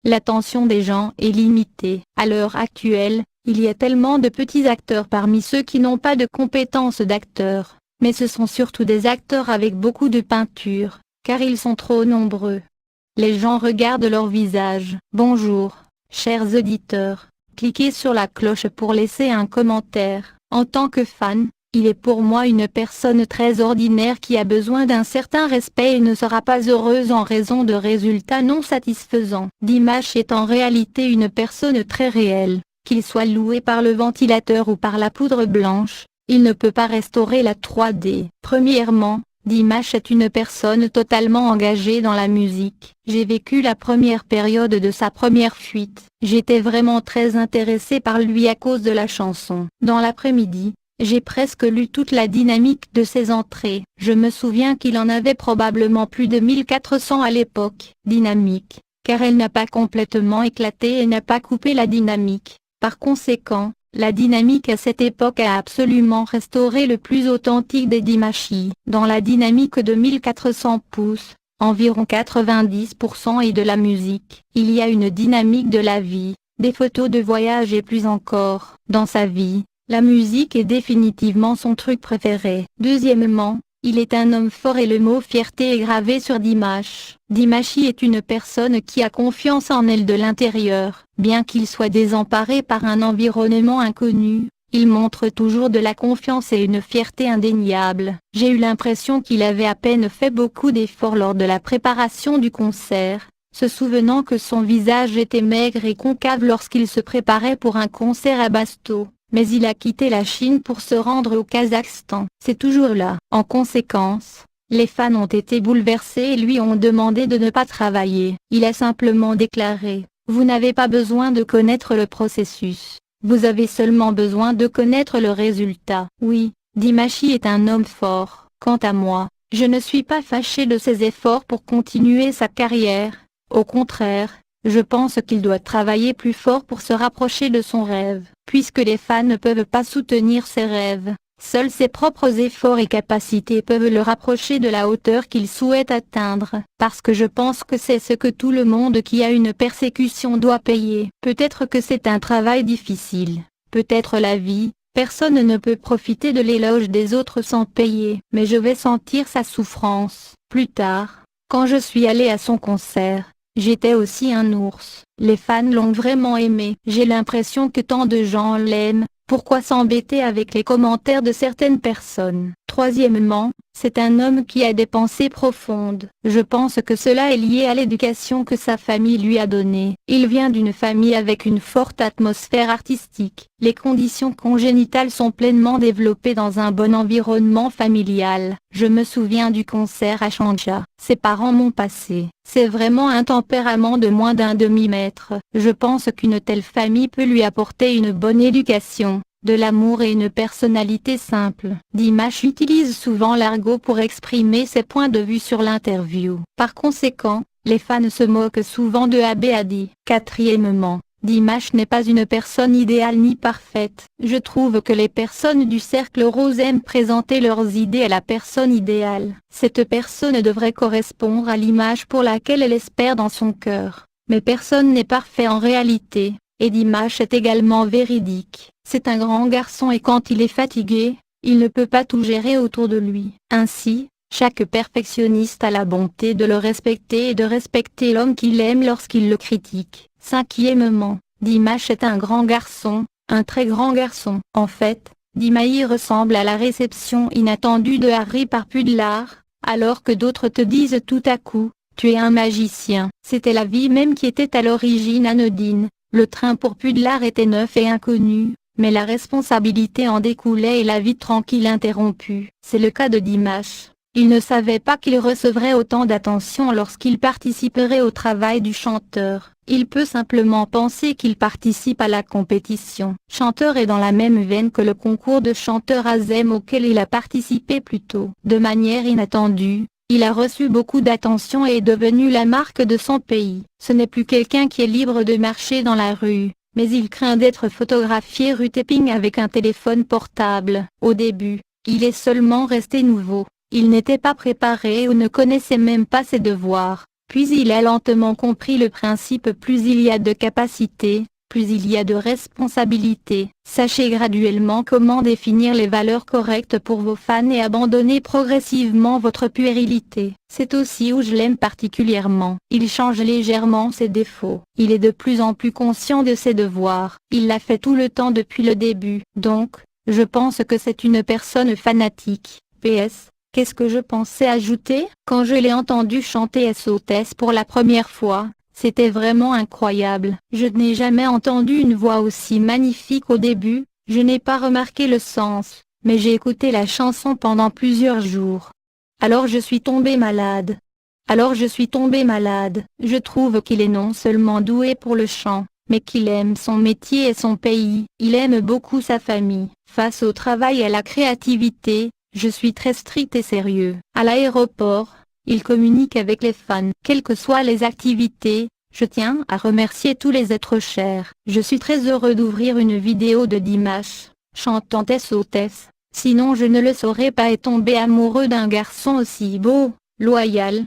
l'attention des gens est limitée. À l'heure actuelle, il y a tellement de petits acteurs parmi ceux qui n'ont pas de compétences d'acteurs, mais ce sont surtout des acteurs avec beaucoup de peinture, car ils sont trop nombreux. Les gens regardent leur visage. Bonjour, chers auditeurs, cliquez sur la cloche pour laisser un commentaire. En tant que fan, il est pour moi une personne très ordinaire qui a besoin d'un certain respect et ne sera pas heureuse en raison de résultats non satisfaisants. Dimash est en réalité une personne très réelle. Qu'il soit loué par le ventilateur ou par la poudre blanche, il ne peut pas restaurer la 3D. Premièrement, Dimash est une personne totalement engagée dans la musique. J'ai vécu la première période de sa première fuite. J'étais vraiment très intéressée par lui à cause de la chanson. Dans l'après-midi, j'ai presque lu toute la dynamique de ses entrées. Je me souviens qu'il en avait probablement plus de 1400 à l'époque. Dynamique, car elle n'a pas complètement éclaté et n'a pas coupé la dynamique. Par conséquent, la dynamique à cette époque a absolument restauré le plus authentique des Dimashis. Dans la dynamique de 1400 pouces, environ 90% est de la musique. Il y a une dynamique de la vie, des photos de voyage et plus encore. Dans sa vie, la musique est définitivement son truc préféré. Deuxièmement, il est un homme fort et le mot fierté est gravé sur Dimash. Dimashi est une personne qui a confiance en elle de l'intérieur. Bien qu'il soit désemparé par un environnement inconnu, il montre toujours de la confiance et une fierté indéniable. J'ai eu l'impression qu'il avait à peine fait beaucoup d'efforts lors de la préparation du concert, se souvenant que son visage était maigre et concave lorsqu'il se préparait pour un concert à Basto. Mais il a quitté la Chine pour se rendre au Kazakhstan. C'est toujours là. En conséquence, les fans ont été bouleversés et lui ont demandé de ne pas travailler. Il a simplement déclaré, « Vous n'avez pas besoin de connaître le processus. Vous avez seulement besoin de connaître le résultat. » Oui, Dimashi est un homme fort. Quant à moi, je ne suis pas fâché de ses efforts pour continuer sa carrière. Au contraire, je pense qu'il doit travailler plus fort pour se rapprocher de son rêve. Puisque les fans ne peuvent pas soutenir ses rêves, seuls ses propres efforts et capacités peuvent le rapprocher de la hauteur qu'il souhaite atteindre. Parce que je pense que c'est ce que tout le monde qui a une persécution doit payer. Peut-être que c'est un travail difficile, peut-être la vie, personne ne peut profiter de l'éloge des autres sans payer. Mais je vais sentir sa souffrance. Plus tard, quand je suis allé à son concert, j'étais aussi un ours. Les fans l'ont vraiment aimé. J'ai l'impression que tant de gens l'aiment, pourquoi s'embêter avec les commentaires de certaines personnes? Troisièmement, c'est un homme qui a des pensées profondes. Je pense que cela est lié à l'éducation que sa famille lui a donnée. Il vient d'une famille avec une forte atmosphère artistique. Les conditions congénitales sont pleinement développées dans un bon environnement familial. Je me souviens du concert à Shanghai. Ses parents m'ont passé. C'est vraiment un tempérament de moins d'un demi-mètre. Je pense qu'une telle famille peut lui apporter une bonne éducation, de l'amour et une personnalité simple. Dimash utilise souvent l'argot pour exprimer ses points de vue sur l'interview. Par conséquent, les fans se moquent souvent de Abéadi. Quatrièmement, Dimash n'est pas une personne idéale ni parfaite. Je trouve que les personnes du cercle rose aiment présenter leurs idées à la personne idéale. Cette personne devrait correspondre à l'image pour laquelle elle espère dans son cœur. Mais personne n'est parfait en réalité, et Dimash est également véridique. C'est un grand garçon et quand il est fatigué, il ne peut pas tout gérer autour de lui. Ainsi, chaque perfectionniste a la bonté de le respecter et de respecter l'homme qu'il aime lorsqu'il le critique. Cinquièmement, Dimash est un grand garçon, un très grand garçon. En fait, Dimash ressemble à la réception inattendue de Harry par Poudlard, alors que d'autres te disent tout à coup, tu es un magicien. C'était la vie même qui était à l'origine anodine. Le train pour Poudlard était neuf et inconnu, mais la responsabilité en découlait et la vie tranquille interrompue. C'est le cas de Dimash. Il ne savait pas qu'il recevrait autant d'attention lorsqu'il participerait au travail du chanteur. Il peut simplement penser qu'il participe à la compétition. Chanteur est dans la même veine que le concours de chanteur Azem auquel il a participé plus tôt. De manière inattendue, il a reçu beaucoup d'attention et est devenu la marque de son pays. Ce n'est plus quelqu'un qui est libre de marcher dans la rue, mais il craint d'être photographié rue Tapping avec un téléphone portable. Au début, il est seulement resté nouveau. Il n'était pas préparé ou ne connaissait même pas ses devoirs. Puis il a lentement compris le principe: plus il y a de capacité, plus il y a de responsabilité. Sachez graduellement comment définir les valeurs correctes pour vos fans et abandonner progressivement votre puérilité. C'est aussi où je l'aime particulièrement. Il change légèrement ses défauts. Il est de plus en plus conscient de ses devoirs. Il l'a fait tout le temps depuis le début. Donc, je pense que c'est une personne fanatique. PS. Qu'est-ce que je pensais ajouter? Quand je l'ai entendu chanter SOS pour la première fois, c'était vraiment incroyable. Je n'ai jamais entendu une voix aussi magnifique au début. Je n'ai pas remarqué le sens, mais j'ai écouté la chanson pendant plusieurs jours. Alors je suis tombée malade. Je trouve qu'il est non seulement doué pour le chant, mais qu'il aime son métier et son pays. Il aime beaucoup sa famille. Face au travail et à la créativité, je suis très strict et sérieux. À l'aéroport, il communique avec les fans. Quelles que soient les activités, je tiens à remercier tous les êtres chers. Je suis très heureux d'ouvrir une vidéo de Dimash, chantant SOS. Sinon je ne le saurais pas, et tomber amoureux d'un garçon aussi beau, loyal,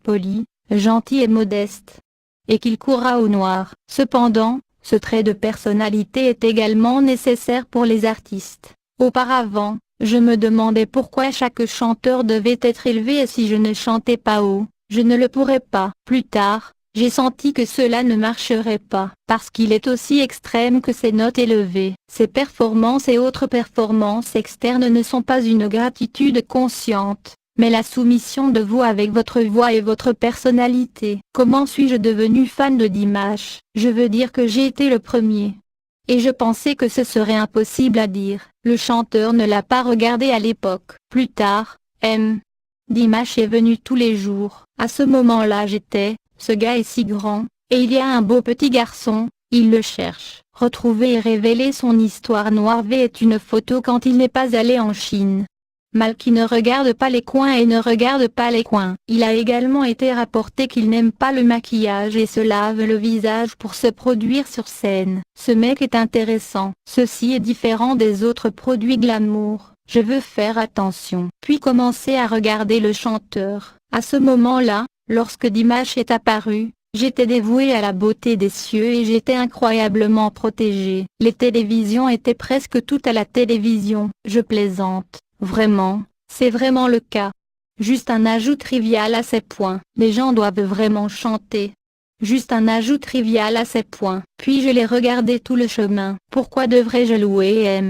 poli, gentil et modeste. Et qu'il courra au noir. Cependant, ce trait de personnalité est également nécessaire pour les artistes. Auparavant, je me demandais pourquoi chaque chanteur devait être élevé, et si je ne chantais pas haut, je ne le pourrais pas. Plus tard, j'ai senti que cela ne marcherait pas, parce qu'il est aussi extrême que ses notes élevées. Ses performances et autres performances externes ne sont pas une gratitude consciente, mais la soumission de vous avec votre voix et votre personnalité. Comment suis-je devenu fan de Dimash? Je veux dire que j'ai été le premier. Et je pensais que ce serait impossible à dire. Le chanteur ne l'a pas regardé à l'époque. Plus tard, Dimash est venu tous les jours. À ce moment-là j'étais, ce gars est si grand, et il y a un beau petit garçon, il le cherche. Retrouver et révéler son histoire noire V est une photo quand il n'est pas allé en Chine. Mal qui ne regarde pas les coins et ne regarde pas les coins. Il a également été rapporté qu'il n'aime pas le maquillage et se lave le visage pour se produire sur scène. Ce mec est intéressant. Ceci est différent des autres produits glamour. Je veux faire attention. Puis commencer à regarder le chanteur. À ce moment-là, lorsque Dimash est apparu, j'étais dévouée à la beauté des cieux et j'étais incroyablement protégée. Les télévisions étaient presque toutes à la télévision. Je plaisante. Vraiment, c'est vraiment le cas. Juste un ajout trivial à ces points. Les gens doivent vraiment chanter. Juste un ajout trivial à ces points. Puis je l'ai regardé tout le chemin. Pourquoi devrais-je louer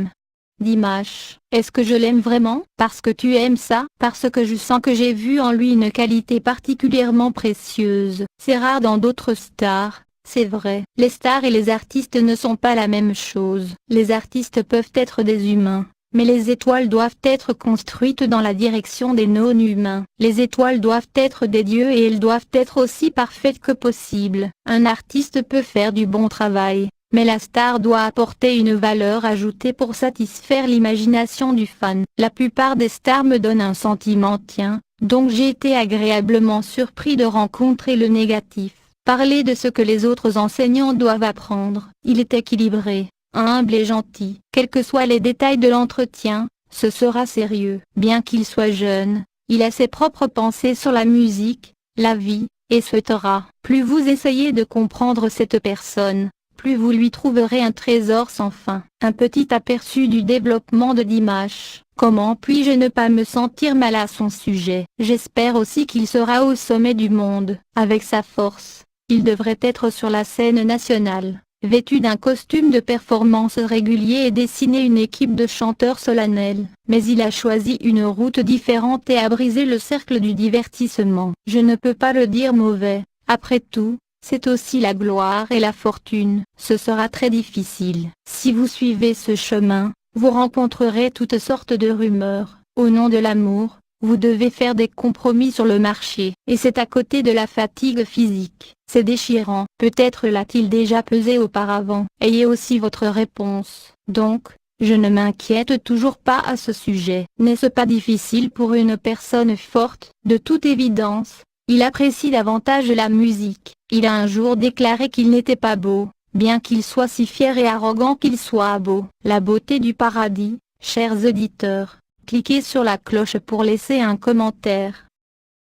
Dimash? Est-ce que je l'aime vraiment? Parce que tu aimes ça? Parce que je sens que j'ai vu en lui une qualité particulièrement précieuse. C'est rare dans d'autres stars. C'est vrai. Les stars et les artistes ne sont pas la même chose. Les artistes peuvent être des humains. Mais les étoiles doivent être construites dans la direction des non-humains. Les étoiles doivent être des dieux et elles doivent être aussi parfaites que possible. Un artiste peut faire du bon travail, mais la star doit apporter une valeur ajoutée pour satisfaire l'imagination du fan. La plupart des stars me donnent un sentiment donc j'ai été agréablement surpris de rencontrer le négatif. Parler de ce que les autres enseignants doivent apprendre. Il est équilibré, humble et gentil. Quels que soient les détails de l'entretien, ce sera sérieux. Bien qu'il soit jeune, il a ses propres pensées sur la musique, la vie, et souhaitera. Plus vous essayez de comprendre cette personne, plus vous lui trouverez un trésor sans fin. Un petit aperçu du développement de Dimash. Comment puis-je ne pas me sentir mal à son sujet? J'espère aussi qu'il sera au sommet du monde. Avec sa force, il devrait être sur la scène nationale, vêtu d'un costume de performance régulier et dessiner une équipe de chanteurs solennels. Mais il a choisi une route différente et a brisé le cercle du divertissement. Je ne peux pas le dire mauvais. Après tout, c'est aussi la gloire et la fortune. Ce sera très difficile. Si vous suivez ce chemin, vous rencontrerez toutes sortes de rumeurs. Au nom de l'amour, vous devez faire des compromis sur le marché. Et c'est à côté de la fatigue physique. C'est déchirant. Peut-être l'a-t-il déjà pesé auparavant. Ayez aussi votre réponse. Donc, je ne m'inquiète toujours pas à ce sujet. N'est-ce pas difficile pour une personne forte? De toute évidence, il apprécie davantage la musique. Il a un jour déclaré qu'il n'était pas beau, bien qu'il soit si fier et arrogant qu'il soit beau. La beauté du paradis, chers auditeurs. Cliquez sur la cloche pour laisser un commentaire.